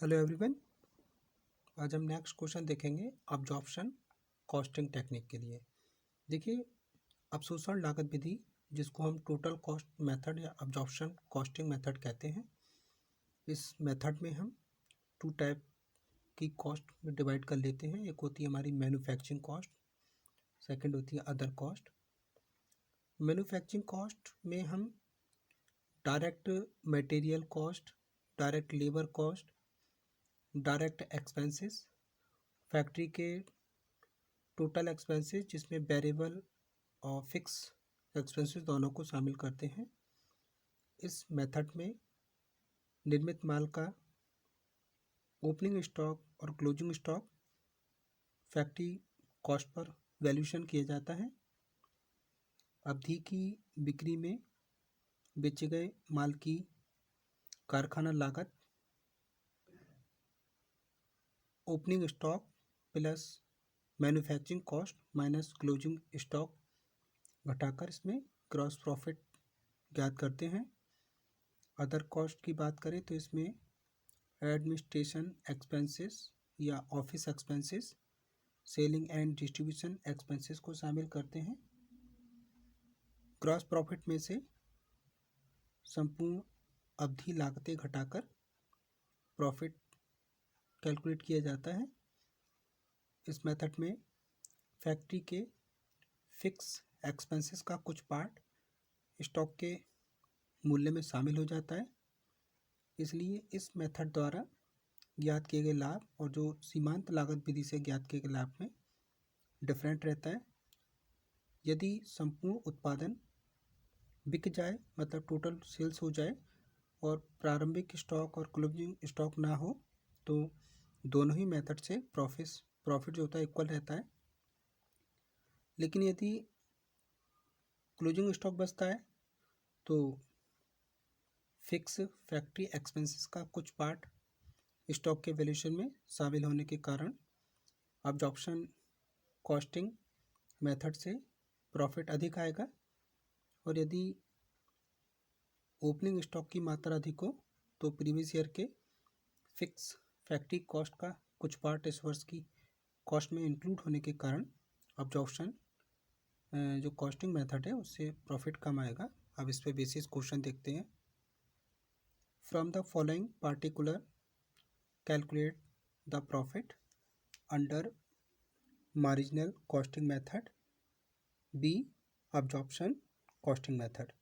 Hello everyone. आज हम next question देखेंगे अब्जॉर्प्शन कॉस्टिंग टेक्निक के लिए। देखिए, अवशोषण लागत विधि जिसको हम टोटल कॉस्ट मेथड या अब्जॉर्प्शन कॉस्टिंग मेथड कहते हैं, इस मेथड में हम टू टाइप की कॉस्ट में डिवाइड कर लेते हैं। एक होती है हमारी मैन्युफैक्चरिंग कॉस्ट, सेकंड होती है अदर कॉस्ट। मैन्युफैक्चरिंग कॉस्ट में हम direct material cost, direct labour cost, direct expenses, factory के टोटल एक्सपेंसेस जिसमें वेरिएबल और फिक्स एक्सपेंसेस दोनों को शामिल करते हैं। इस मेथड में निर्मित माल का ओपनिंग स्टॉक और closing stock factory cost per valuation किया जाता है। अवधि की बिक्री में बेचे गए माल की कारखाना लागत opening stock plus manufacturing cost minus closing stock घटाकर इसमें ग्रॉस प्रॉफिट ज्ञात करते हैं। अदर कॉस्ट की बात करें तो इसमें एडमिनिस्ट्रेशन एक्सपेंसेस या office expenses, selling and distribution expenses को शामिल करते हैं। ग्रॉस प्रॉफिट में से संपूर्ण अवधि लागतें घटाकर प्रॉफिट कैलकुलेट किया जाता है। इस मेथड में फैक्ट्री के फिक्स एक्सपेंसेस का कुछ पार्ट स्टॉक के मूल्य में शामिल हो जाता है। इसलिए इस मेथड द्वारा ज्ञात किए गए लाभ और जो सीमांत लागत विधि से ज्ञात किए गए लाभ में डिफरेंट रहता है। यदि संपूर्ण उत्पादन बिक जाए, मतलब टोटल सेल्स हो जाए, और प्रारंभिक स्टॉक और क्लोजिंग स्टॉक ना हो, तो दोनों ही मेथड से प्रॉफिट जो होता है इक्वल रहता है। लेकिन यदि क्लोजिंग स्टॉक बचता है तो फिक्स फैक्ट्री एक्सपेंसेस का कुछ पार्ट स्टॉक के वैल्यूएशन में शामिल होने के कारण अब्जॉर्प्शन कॉस्टिंग मेथड से प्रॉफिट अधिक आएगा। और यदि ओपनिंग स्टॉक की मात्रा अधिक हो तो प्रीवियस ईयर के फिक्स फैक्ट्री कॉस्ट का कुछ पार्ट इस वर्ष की कॉस्ट में इंक्लूड होने के कारण अब्जॉर्प्शन जो कॉस्टिंग मेथड है उससे प्रॉफिट कम आएगा। अब इस पे बेसिस क्वेश्चन देखते हैं। From the following particular calculate the profit under marginal costing method, B absorption costing method.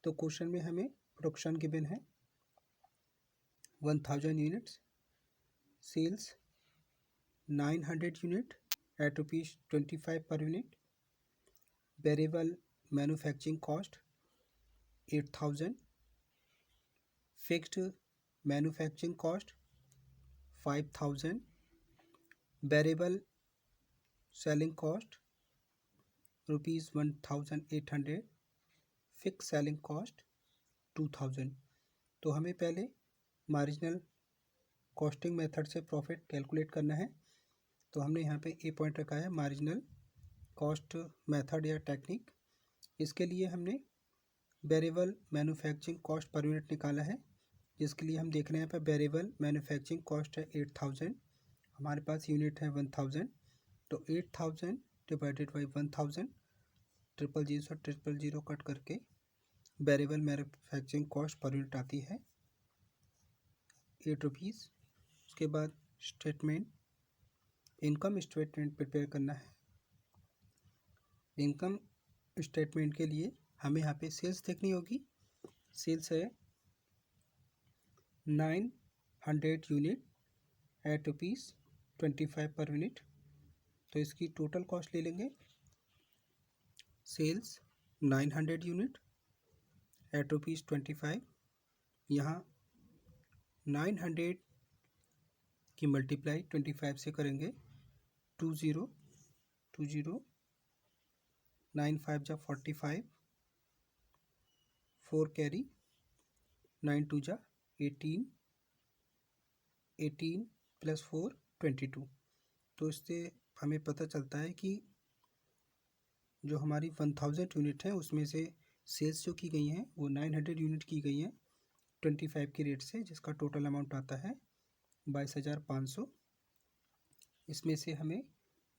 तो क्वेश्चन में हमें प्रोडक्शन गिवन है 1000 units, sales 900 unit at ₹25 per unit, variable manufacturing cost 8000, fixed manufacturing cost 5000, variable selling cost ₹1800, fix selling cost 2000। तो हमें पहले marginal costing method से profit calculate करना है। तो हमने यहाँ पे ए पॉइंट रखा है मार्जिनल कॉस्ट मेथड या टेक्निक। इसके लिए हमने variable manufacturing cost per unit निकाला है, जिसके लिए हम देख रहे हैं यहाँ पर वेरिएबल मैन्युफैक्चरिंग कॉस्ट है 8000, हमारे पास यूनिट है 1000। तो 8000 डिवाइडेड बाई 1000, 000 कट करके variable manufacturing cost per unit आती है ₹8। उसके बाद स्टेटमेंट, इनकम स्टेटमेंट प्रिपेयर करना है। इनकम स्टेटमेंट के लिए हमें यहाँ पे सेल्स देखनी होगी। सेल्स है 900 यूनिट एट ₹25 पर यूनिट। तो इसकी टोटल कॉस्ट ले लेंगे। Sales 900 unit at ₹25। यहाँ 900 की मल्टीप्लाई 25 से करेंगे, 20 9 5 जा 45, 4 कैरी, 9 2 जा 18, 18 प्लस 4 22। तो इससे हमें पता चलता है कि जो हमारी 1000 यूनिट है उसमें से सेल्स जो की गई हैं वो 900 यूनिट की गई हैं 25 की रेट से, जिसका टोटल अमाउंट आता है 22,500। इसमें से हमें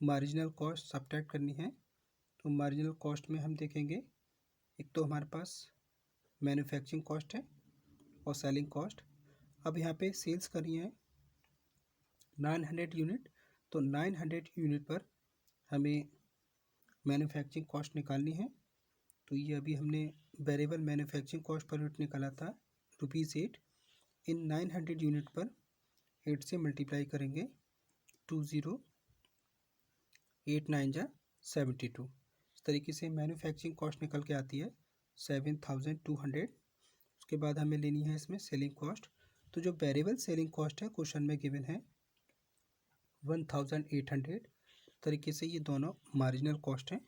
मार्जिनल कॉस्ट सब्ट्रैक्ट करनी है। तो मार्जिनल कॉस्ट में हम देखेंगे, एक तो हमारे पास मैन्युफैक्चरिंग कॉस्ट है और सेलिंग कॉस्ट। अब यहाँ पे सेल्स करनी है 900 यूनिट, तो 900 यूनिट पर हमें मैन्युफैक्चरिंग कॉस्ट निकालनी है। तो ये अभी हमने variable manufacturing cost per unit निकाला था ₹8। इन 900 यूनिट पर 8 से मल्टीप्लाई करेंगे, 20 8 9 जा 72। इस तरीके से मैन्युफैक्चरिंग कॉस्ट निकल के आती है 7200। उसके बाद हमें लेनी है इसमें सेलिंग कॉस्ट। तो जो वेरिएबल सेलिंग कॉस्ट है क्वेश्चन में गिवन है 1800। तरीके से ये दोनों मार्जिनल कॉस्ट हैं,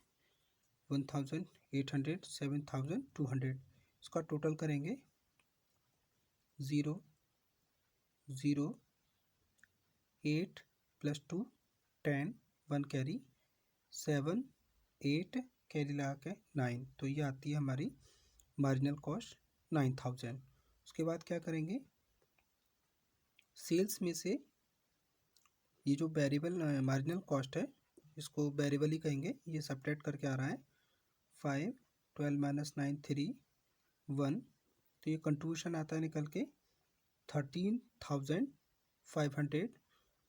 1800 7200। इसका टोटल करेंगे 0 0 8 + 2 10 1 कैरी 7 8 कैरी लगा के 9। तो ये आती है हमारी मार्जिनल कॉस्ट 9000। उसके बाद क्या करेंगे, सेल्स में से ये जो वेरिएबल मार्जिनल कॉस्ट है इसको वेरिएबल ही कहेंगे, ये सब्ट्रैक्ट करके आ रहा है 5 12 - 9 3 1। तो ये कंट्रीब्यूशन आता है निकल के 13,500।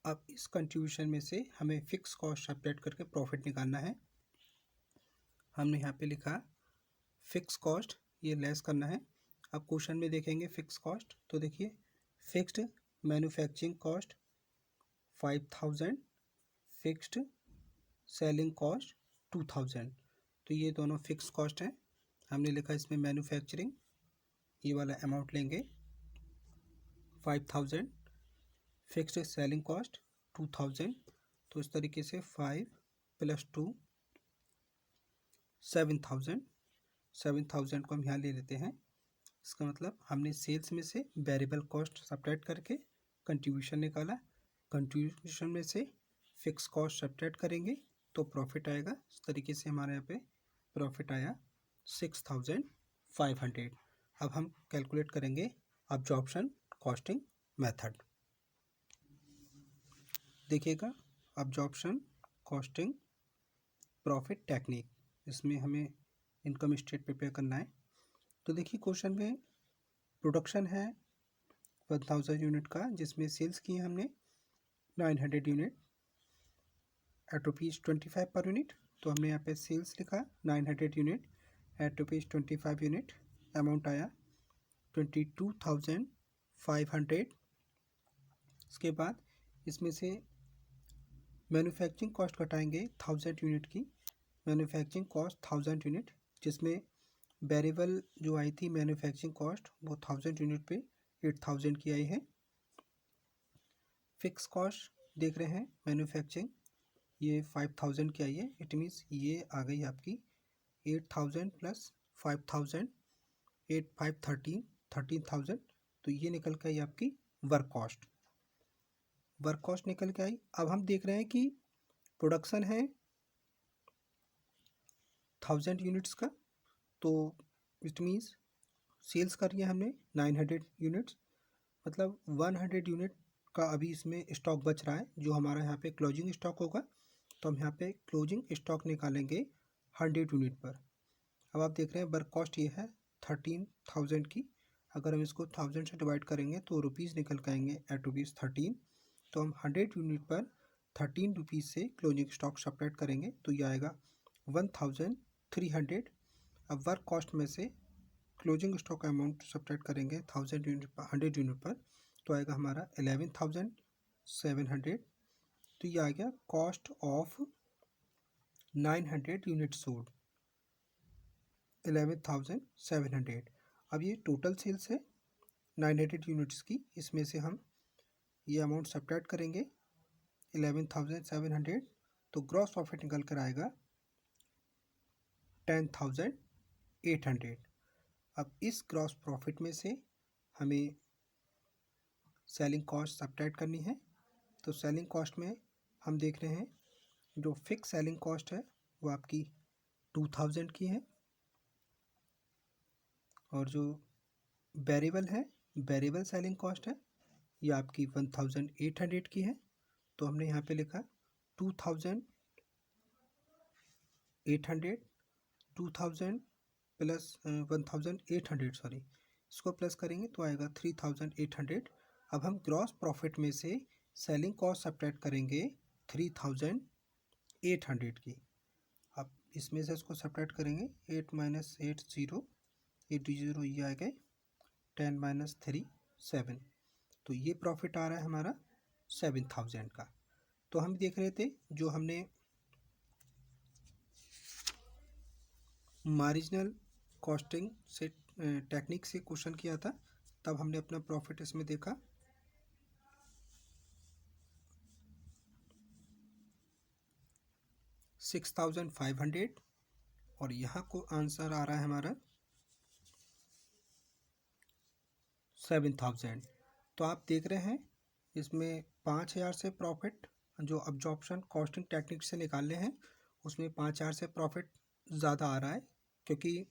अब इस कंट्रीब्यूशन में से हमें फिक्स कॉस्ट सब्ट्रैक्ट करके प्रॉफिट निकालना है। हमने यहाँ पे लिखा फिक्स कॉस्ट, ये लेस करना है। अब क्वेश्चन में देखेंगे फिक्स कॉस्ट, तो देखिए fixed manufacturing cost 5000, fixed selling cost 2000। तो ये दोनों फिक्स कॉस्ट हैं। हमने लिखा इसमें मैन्युफैक्चरिंग, ये वाला अमाउंट लेंगे 5000, फिक्स्ड सेलिंग कॉस्ट 2000। तो इस तरीके से 5 + 2 7000। 7000 को हम यहाँ ले लेते हैं। इसका मतलब हमने सेल्स में से वेरिएबल कॉस्ट सब्ट्रैक्ट करके कंट्रीब्यूशन निकाला। कंट्रीब्यूशन में से फिक्स कॉस्ट सब्ट्रैक्ट करेंगे तो प्रॉफिट आएगा। इस तरीके से हमारे यहाँ पे प्रॉफिट आया 6500। अब हम कैलकुलेट करेंगे अब्जॉर्प्शन कॉस्टिंग मेथड। देखिएगा, अब्जॉर्प्शन कॉस्टिंग प्रॉफिट टेक्निक, इसमें हमें इनकम स्टेटमेंट प्रिपेयर करना है। तो देखिए क्वेश्चन में प्रोडक्शन है 1000 यूनिट का, जिसमें सेल्स किए हमने 900 यूनिट एट ₹25 पर यूनिट। तो हमने यहाँ पे सेल्स लिखा 900 यूनिट एट ₹25 यूनिट। अमाउंट आया 22,500। इसके बाद इसमें से मैन्युफैक्चरिंग कॉस्ट घटाएंगे 1000 यूनिट की। मैन्युफैक्चरिंग कॉस्ट 1000 यूनिट, जिसमें वेरिएबल जो आई थी मैन्युफैक्चरिंग कॉस्ट वो 1000 यूनिट पे 8000 की आई है। फिक्स कॉस्ट देख रहे हैं मैन्युफैक्चरिंग, ये 5000 की आई है। इट मीन्स ये आ गई आपकी 8000 + 5000, 8 5 13,000। तो ये निकल के आई आपकी वर्क कॉस्ट। वर्क कॉस्ट निकल के आई। अब हम देख रहे हैं कि प्रोडक्शन है 1000 यूनिट्स का, तो इट मीन्स सेल्स कर लिया हमने 900 यूनिट्स, मतलब 100 यूनिट का अभी इसमें स्टॉक बच रहा है जो हमारा यहाँ पे क्लोजिंग स्टॉक होगा। तो हम यहाँ पे क्लोजिंग स्टॉक निकालेंगे 100 यूनिट पर। अब आप देख रहे हैं वर्क कॉस्ट ये है 13,000 की। अगर हम इसको 1000 से डिवाइड करेंगे तो रुपीज़ निकल के आएंगे एट ₹13। तो हम 100 यूनिट पर 13 रुपीज़ से क्लोजिंग स्टॉक सब्ट्रैक्ट करेंगे तो ये आएगा 1300। अब वर्क कॉस्ट में से क्लोजिंग स्टॉक अमाउंट सब्ट्रैक्ट करेंगे 1000 यूनिट पर 100 यूनिट पर, तो आएगा हमारा 11,700। तो ये आ गया कॉस्ट ऑफ 900 यूनिट सोल्ड 11,700। अब ये टोटल सेल्स है 900 यूनिट्स की, इसमें से हम ये अमाउंट सब्ट्रैक्ट करेंगे 11,700। तो ग्रॉस प्रॉफिट निकल कर आएगा 10,800। अब इस ग्रॉस प्रॉफिट में से हमें सेलिंग कॉस्ट सब्ट्रैक्ट करनी है। तो सेलिंग कॉस्ट में हम देख रहे हैं जो फिक्स सेलिंग कॉस्ट है वो आपकी 2000 की है, और जो वेरिएबल है वेरिएबल सेलिंग कॉस्ट है ये आपकी 1800 की है, तो हमने यहाँ पे लिखा 2800, 2000 प्लस 1800 सॉरी, इसको प्लस करेंगे तो आएगा 3800। अब हम ग्रॉस प्रॉफिट में से सेलिंग कॉस्ट सब्ट्रैक्ट करेंगे 3800 की। अब इसमें से इसको सब्ट्रैक्ट करेंगे, 8 माइनस 8 0, 8 0 ये आ गए, 10 माइनस 3 7, तो ये प्रॉफिट आ रहा है हमारा 7000 का। तो हम देख रहे थे जो हमने मार्जिनल कॉस्टिंग से टेक्निक से क्वेश्चन किया था, तब हमने अपना प्रॉफिट इसमें देखा 6500, और यहाँ को आंसर आ रहा है हमारा 7000। तो आप देख रहे हैं इसमें 5000 से प्रॉफिट जो अब्जॉर्प्शन कॉस्टिंग टेक्निक से निकाले हैं उसमें 5000 से प्रॉफिट ज़्यादा आ रहा है, क्योंकि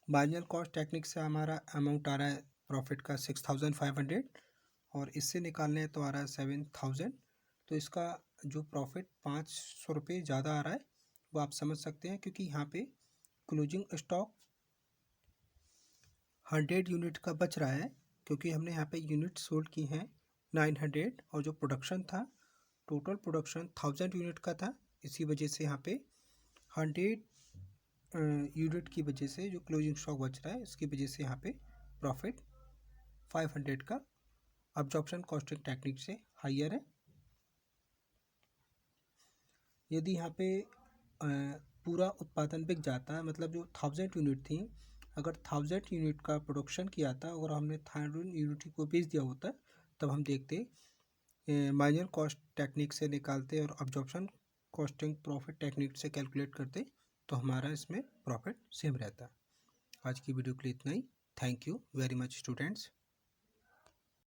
मार्जिनल कॉस्ट टेक्निक से हमारा अमाउंट आ रहा है प्रॉफिट का 6500, और इससे निकालने हैं तो आ रहा है 7000। तो इसका जो प्रॉफिट 500 रुपये ज़्यादा आ रहा है वो आप समझ सकते हैं, क्योंकि यहाँ पे क्लोजिंग स्टॉक 100 यूनिट का बच रहा है, क्योंकि हमने यहाँ पे यूनिट सोल्ड की हैं 900, और जो प्रोडक्शन था टोटल प्रोडक्शन 1000 यूनिट का था। इसी वजह से यहाँ पे 100 यूनिट की वजह से जो क्लोजिंग स्टॉक बच रहा है, इसकी वजह से यहाँ पे प्रॉफिट 500 का अब्जॉर्प्शन कॉस्टिंग टेक्निक से हाइयर है। यदि यहाँ पे पूरा उत्पादन बिक जाता है, मतलब जो 1000 यूनिट थी, अगर 1000 यूनिट का प्रोडक्शन किया था और हमने 1000 यूनिट को बेच दिया होता, तब हम देखते मार्जिनल कॉस्ट टेक्निक से निकालते और अब्जॉर्प्शन कॉस्टिंग प्रॉफिट टेक्निक से कैलकुलेट करते, तो हमारा इसमें प्रॉफिट सेम रहता। आज की वीडियो के लिए इतना ही। Thank you very much students.